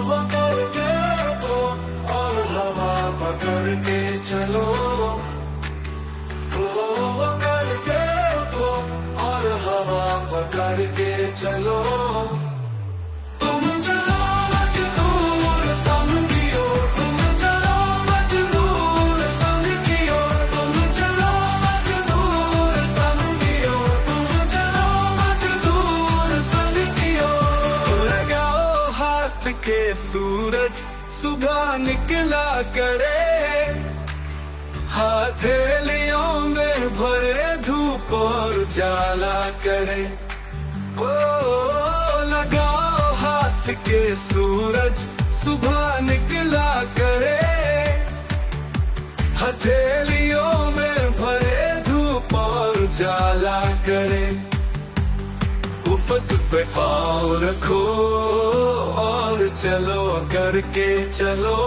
करके उठो और हवा पकड़ के चलो। करके उठो और हवा पकड़ के चलो। तुम चलो मजदूर संग की ओर, तुम चलो मजदूर संग की ओर, तुम चलो मजदूर संग की ओर, तुम चलो मजदूर संग की ओर। लगाओ हाथ के सूरज सुबह निकला करे, हथेलियों में भरे धूप और उजाला करे। ओ लगाओ हाथ के सूरज सुबह निकला करे, हथेलियों में भरे धूप और उजाला करे। उफक पे पाँव रखो और चलो करके चलो।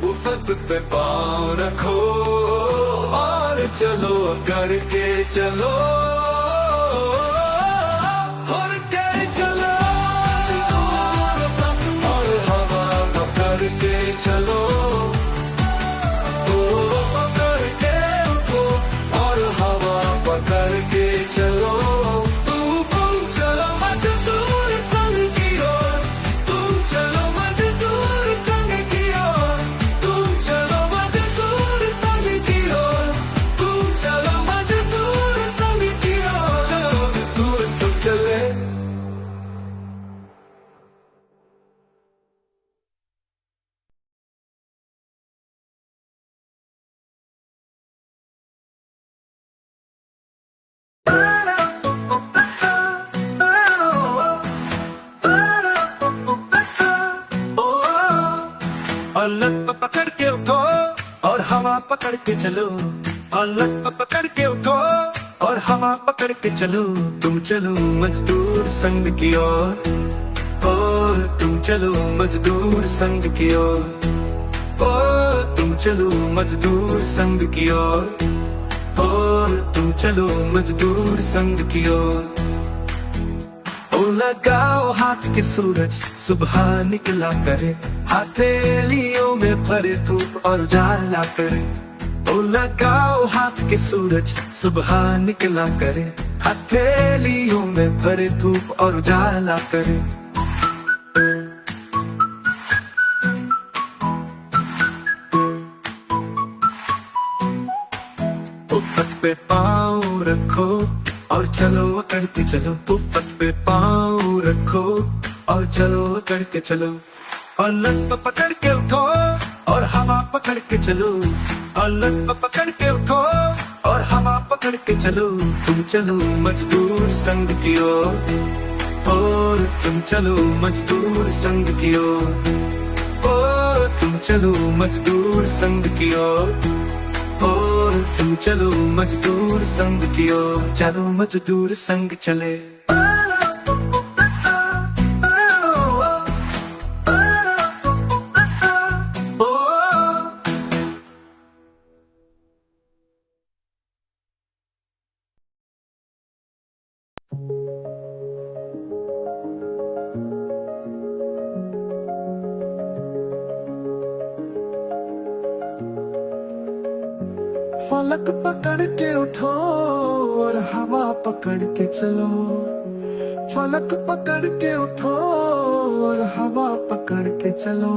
उफक पे पाँव रखो और चलो करके चलो। और के चलो और हवा पकड़ के चलो। पकड़ के उठो और हवा पकड़ के चलो। तुम चलो मजदूर संग की ओर, तुम चलो मजदूर संग की ओर, तुम चलो मजदूर संग की ओर, तुम चलो मजदूर संग की ओर। चलो मजदूर सब चले। और लत पकड़ के उठो और हवा पकड़ के चलो। और लत पकड़ के उठो और हवा पकड़ के चलो। तुम चलो मजदूर संग की ओर, और तुम चलो मजदूर संग की ओर, और तुम चलो मजदूर संग की ओर, और तुम चलो मजदूर संग की ओर। ओ लगाओ हाथ के सूरज सुबह निकला करे, हथेलियों में भरे धूप और उजाला करे। ओ लगाओ हाथ के सूरज सुबह निकला करे, हथेलियों में भरे धूप और उजाला करे। उफक पे पाँव रखो और चलो करके चलो। उफक पे पाँव रखो और चलो करके चलो। और लत पकड़ के उठो और हवा पकड़ के चलो। और लत पकड़ के उठो और हवा पकड़ के चलो। तुम चलो मजदूर संग की ओर, और तुम चलो मजदूर संग की ओर, और तुम चलो मजदूर संग की ओर, और तुम चलो मजदूर संग की ओर। चलो मजदूर संग चले। फलक पकड़ के उठो और हवा पकड़ के चलो। फलक पकड़ के उठो और हवा पकड़ के चलो।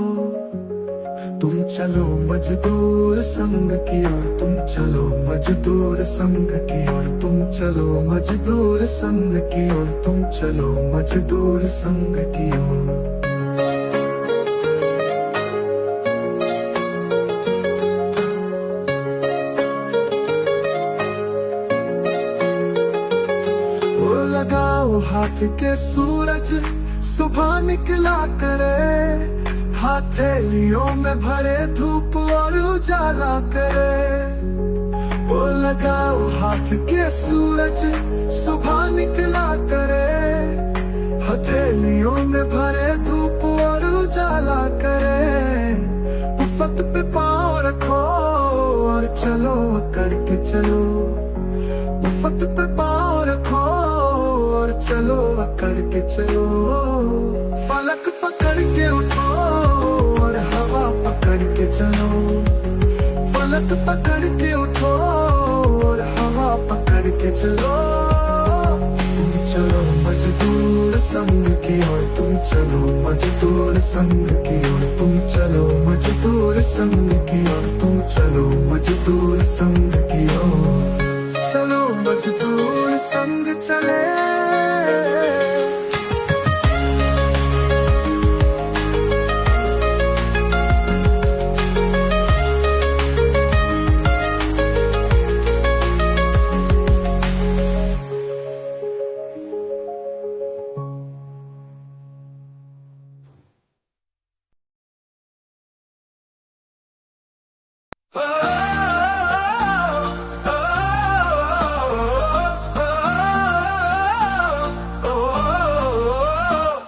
तुम चलो मजदूर संग की ओर, तुम चलो मजदूर संग की ओर, तुम चलो मजदूर संग की ओर, तुम चलो मजदूर संग की ओर। हाथ के सूरज सुबह निकला करे, हथेलियों में भरे धूप और उजाला करे। वो लगाओ हाथ के सूरज सुबह निकला करे, हथेलियों में भरे धूप और उजाला करे। उफक पे पाँव रखो और चलो करके चलो। उफक पे पाँव रखो और चलो अकड़ के चलो। फलक पकड़ के उठो और हवा पकड़ के चलो, फलक पकड़ के उठो और हवा पकड़ के चलो। तुम चलो मजदूर संग की ओर, तुम चलो मजदूर संग की ओर, तुम चलो मजदूर संग की ओर, तुम चलो मजदूर संग की ओर। चलो मजदूर संग चले।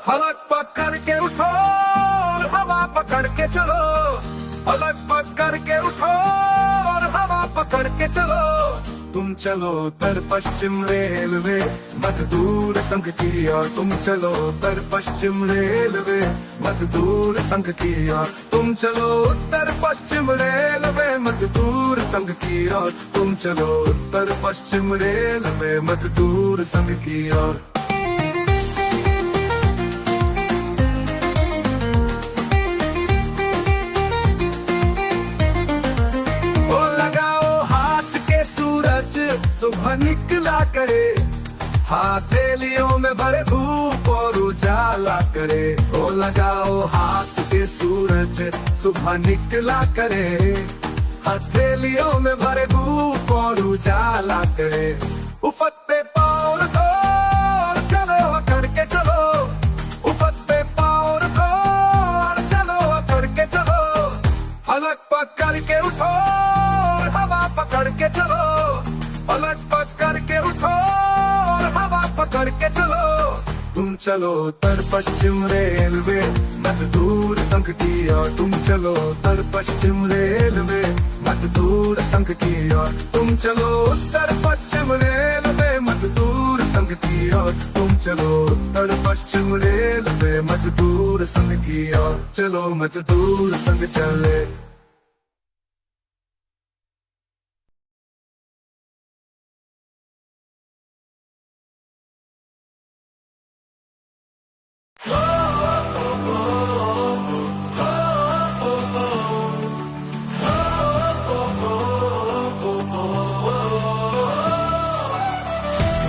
फलक पकड़ के उठो और हवा पकड़ के चलो, फलक पकड़ के उठो और हवा पकड़ के चलो। तुम चलो उत्तर पश्चिम रेलवे मजदूर संघ की ओर, तुम चलो उत्तर पश्चिम रेलवे मजदूर संघ की ओर, तुम चलो उत्तर पश्चिम रेलवे मजदूर संघ की ओर, तुम चलो उत्तर पश्चिम रेलवे मजदूर संघ की ओर। सुबह निकला करे, हथेलियों में भरे धूप और उजाला करे। ओ लगाओ हाथ के सूरज सुबह निकला करे, हथेलियों में भरे धूप और उजाला करे। उफक पे पाँव रखो और चलो करके चलो, उफक पे पाँव रखो और चलो करके चलो। फलक पकड़ के उठो और हवा पकड़ के चलो, फलक पकड़ के उठो और हवा पकड़ के चलो। तुम चलो उत्तर पश्चिम रेलवे मजदूर संघ की ओर, तुम चलो उत्तर पश्चिम रेलवे मजदूर संघ की ओर, तुम चलो उत्तर पश्चिम रेलवे मजदूर संघ की ओर, तुम चलो उत्तर पश्चिम रेलवे मजदूर संघ की ओर। चलो मजदूर संघ चले।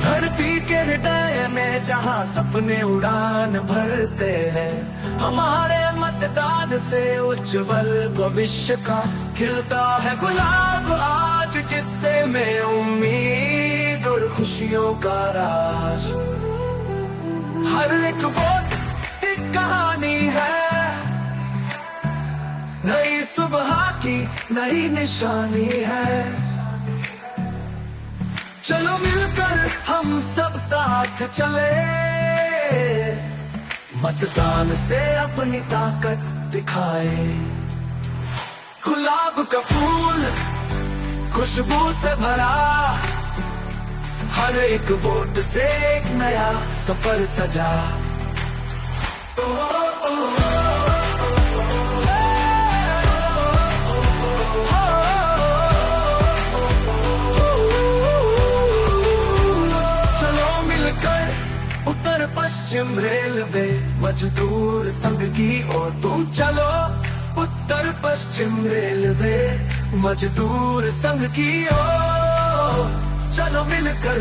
धरती के हृदय में जहाँ सपने उड़ान भरते हैं, हमारे मतदान से उज्जवल भविष्य का खिलता है गुलाब आज, जिससे में उम्मीद और खुशियों का राज। हर एक वोट एक कहानी है, नई सुबह की नई निशानी है। चलो मिलकर हम सब साथ चले, मतदान से अपनी ताकत दिखाए। गुलाब का फूल खुशबू से भरा, हर एक वोट से एक नया सफर सजा। चलो मिलकर उत्तर पश्चिम रेलवे मजदूर संघ की ओर, तुम चलो उत्तर पश्चिम रेलवे मजदूर संघ की ओर। चलो मिलकर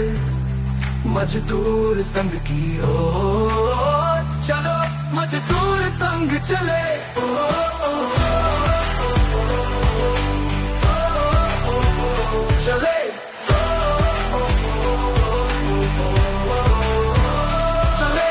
मजदूर संघ की ओर, चलो मजदूर संघ चले। चले चले।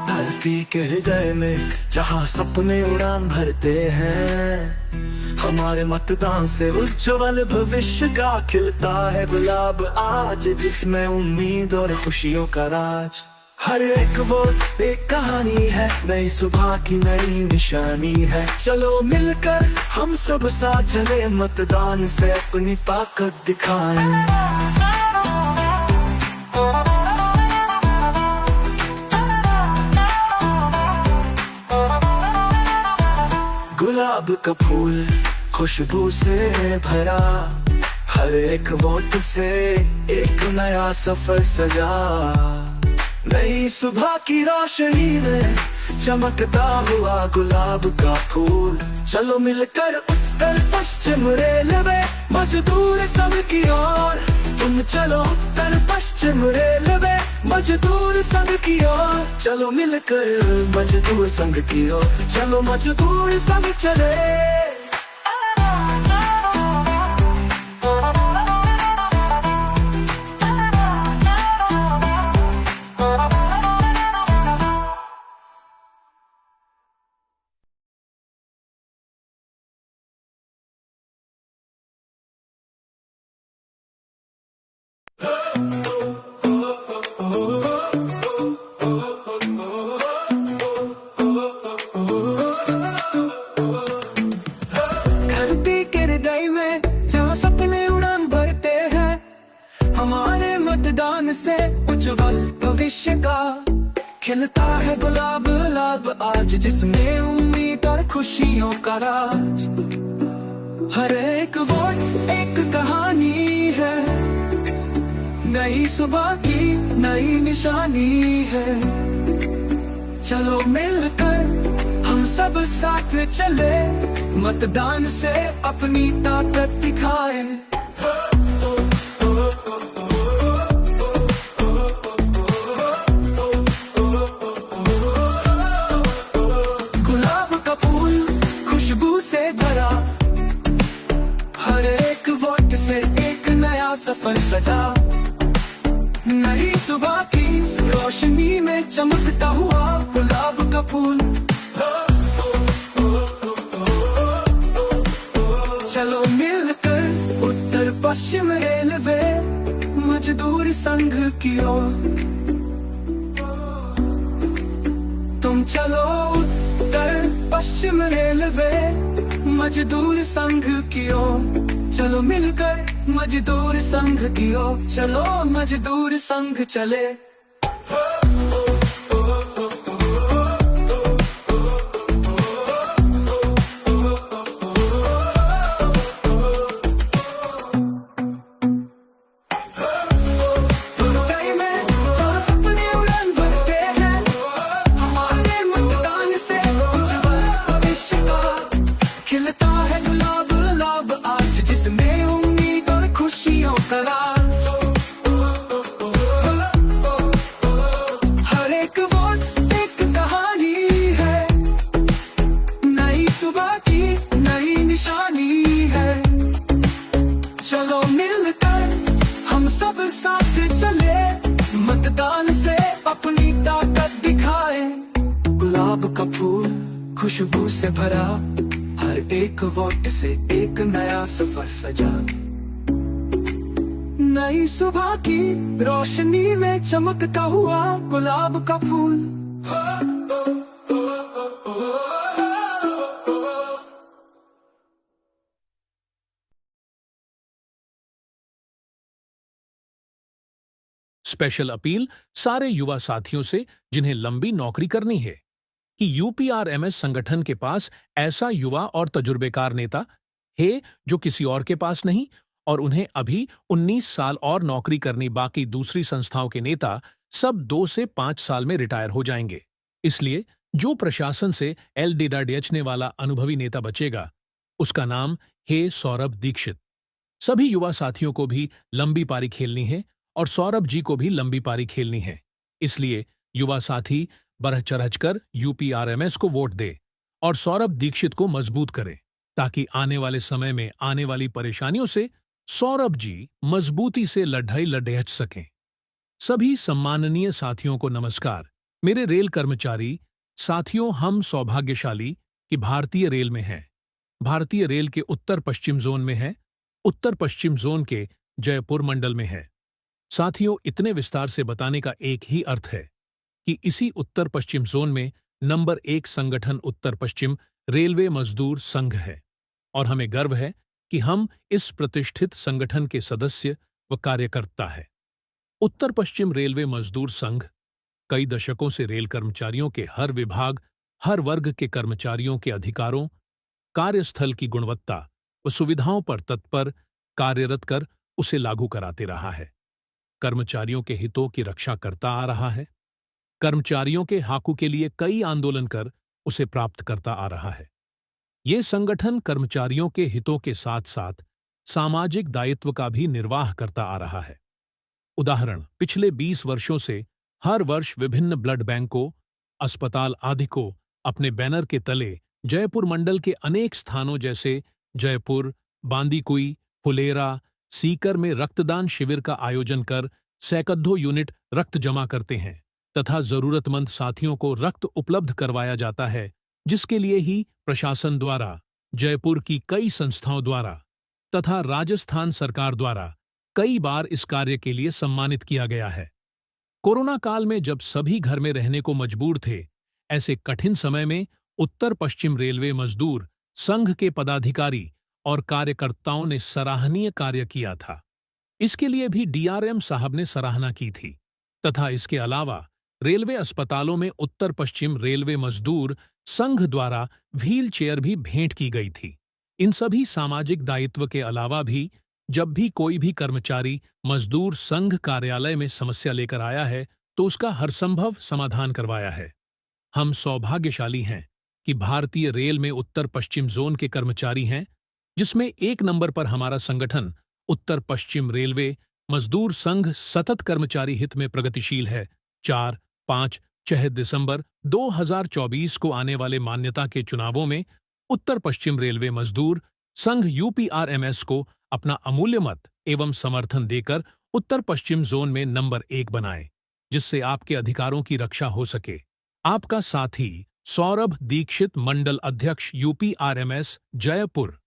धरती के हृदय में जहाँ सपने उड़ान भरते हैं, हमारे मतदान से उज्जवल भविष्य का खिलता है गुलाब आज, जिसमें उम्मीद और खुशियों का राज। हर एक वो एक कहानी है, नई सुबह की नई निशानी है। चलो मिलकर हम सब साथ चले, मतदान से अपनी ताकत दिखाएं। गुलाब का फूल खुशबू से भरा, हर एक वोट से एक नया सफर सजा। नई सुबह की रोशनी में चमकता हुआ गुलाब का फूल। चलो मिलकर उत्तर पश्चिम रेलवे मजदूर संघ की ओर। तुम चलो उत्तर पश्चिम रेलवे मजदूर संघ की ओर। चलो मिलकर मजदूर संघ की ओर, चलो मजदूर संघ चले। धरती के हृदय में जहाँ सपने उड़ान भरते हैं, हमारे मतदान से उज्जवल भविष्य का खिलता है गुलाब गुलाब आज, जिसमें उम्मीद और खुशियों का राज। हर एक वोट एक कहानी है, नई सुबह की नई निशानी है। चलो मिलकर हम सब साथ चले, मतदान से अपनी ताकत दिखाएं। गुलाब का फूल खुशबू से भरा, हर एक वोट से एक नया सफर सजा। नई सुबह की रोशनी में चमकता हुआ गुलाब का फूल। चलो मिलकर उत्तर पश्चिम रेलवे मजदूर संघ की ओर। तुम चलो उत्तर पश्चिम रेलवे मजदूर संघ की ओर। चलो मिलकर मजदूर संघ की ओर, चलो मजदूर संघ चले। हर एक वोट एक कहानी है, नई सुबह की नई निशानी है। चलो मिलकर हम सब साथ चले, मतदान से अपनी ताकत दिखाएं। गुलाब का फूल खुशबू से भरा, हर एक वोट से एक नया सफर सजा। नई सुबह की रोशनी में चमकता हुआ गुलाब का फूल। स्पेशल अपील सारे युवा साथियों से जिन्हें लंबी नौकरी करनी है कि यूपीआरएमएस संगठन के पास ऐसा युवा और तजुर्बेकार नेता है जो किसी और के पास नहीं, और उन्हें अभी 19 साल और नौकरी करनी बाकी दूसरी संस्थाओं के नेता सब 2 से 5 साल में रिटायर हो जाएंगे। इसलिए जो प्रशासन से एलडीडीएचने वाला अनुभवी नेता बचेगा, उसका नाम है सौरभ दीक्षित। सभी युवा साथियों को भी लंबी पारी खेलनी है और सौरभ जी को भी लंबी पारी खेलनी है। इसलिए युवा साथी बढ़ चढ़कर यूपीआरएमएस को वोट दे और सौरभ दीक्षित को मजबूत करे, ताकि आने वाले समय में आने वाली परेशानियों से सौरभ जी मजबूती से लड़ाई लड़ेच सकें। सभी सम्माननीय साथियों को नमस्कार। मेरे रेल कर्मचारी साथियों, हम सौभाग्यशाली कि भारतीय रेल में हैं। भारतीय रेल के उत्तर पश्चिम जोन में है, उत्तर पश्चिम जोन के जयपुर मंडल में है। साथियों, इतने विस्तार से बताने का एक ही अर्थ है कि इसी उत्तर पश्चिम जोन में नंबर 1 संगठन उत्तर पश्चिम रेलवे मजदूर संघ है और हमें गर्व है कि हम इस प्रतिष्ठित संगठन के सदस्य व कार्यकर्ता है। उत्तर पश्चिम रेलवे मजदूर संघ कई दशकों से रेल कर्मचारियों के हर विभाग, हर वर्ग के कर्मचारियों के अधिकारों, कार्यस्थल की गुणवत्ता व सुविधाओं पर तत्पर कार्यरत कर उसे लागू कराते रहा है। कर्मचारियों के हितों की रक्षा करता आ रहा है। कर्मचारियों के हकों के लिए कई आंदोलन कर उसे प्राप्त करता आ रहा है। ये संगठन कर्मचारियों के हितों के साथ साथ सामाजिक दायित्व का भी निर्वाह करता आ रहा है। उदाहरण, पिछले 20 वर्षों से हर वर्ष विभिन्न ब्लड बैंकों, अस्पताल आदि को अपने बैनर के तले जयपुर मंडल के अनेक स्थानों जैसे जयपुर, बांदीकुई, फुलेरा, सीकर में रक्तदान शिविर का आयोजन कर सैकड़ों यूनिट रक्त जमा करते हैं तथा जरूरतमंद साथियों को रक्त उपलब्ध करवाया जाता है, जिसके लिए ही प्रशासन द्वारा, जयपुर की कई संस्थाओं द्वारा तथा राजस्थान सरकार द्वारा कई बार इस कार्य के लिए सम्मानित किया गया है। कोरोना काल में जब सभी घर में रहने को मजबूर थे, ऐसे कठिन समय में उत्तर पश्चिम रेलवे मजदूर संघ के पदाधिकारी और कार्यकर्ताओं ने सराहनीय कार्य किया था। इसके लिए भी डीआरएम साहब ने सराहना की थी तथा इसके अलावा रेलवे अस्पतालों में उत्तर पश्चिम रेलवे मजदूर संघ द्वारा व्हील चेयर भी भेंट की गई थी। इन सभी सामाजिक दायित्व के अलावा भी जब भी कोई भी कर्मचारी मजदूर संघ कार्यालय में समस्या लेकर आया है तो उसका हरसंभव समाधान करवाया है। हम सौभाग्यशाली हैं कि भारतीय रेल में उत्तर पश्चिम जोन के कर्मचारी हैं, जिसमें 1 नंबर पर हमारा संगठन उत्तर पश्चिम रेलवे मजदूर संघ सतत कर्मचारी हित में प्रगतिशील है। 4, 5, 6 दिसंबर 2024 को आने वाले मान्यता के चुनावों में उत्तर पश्चिम रेलवे मजदूर संघ यूपीआरएमएस को अपना अमूल्य मत एवं समर्थन देकर उत्तर पश्चिम जोन में नंबर 1 बनाए, जिससे आपके अधिकारों की रक्षा हो सके। आपका साथी सौरभ दीक्षित, मंडल अध्यक्ष यूपीआरएमएस, जयपुर।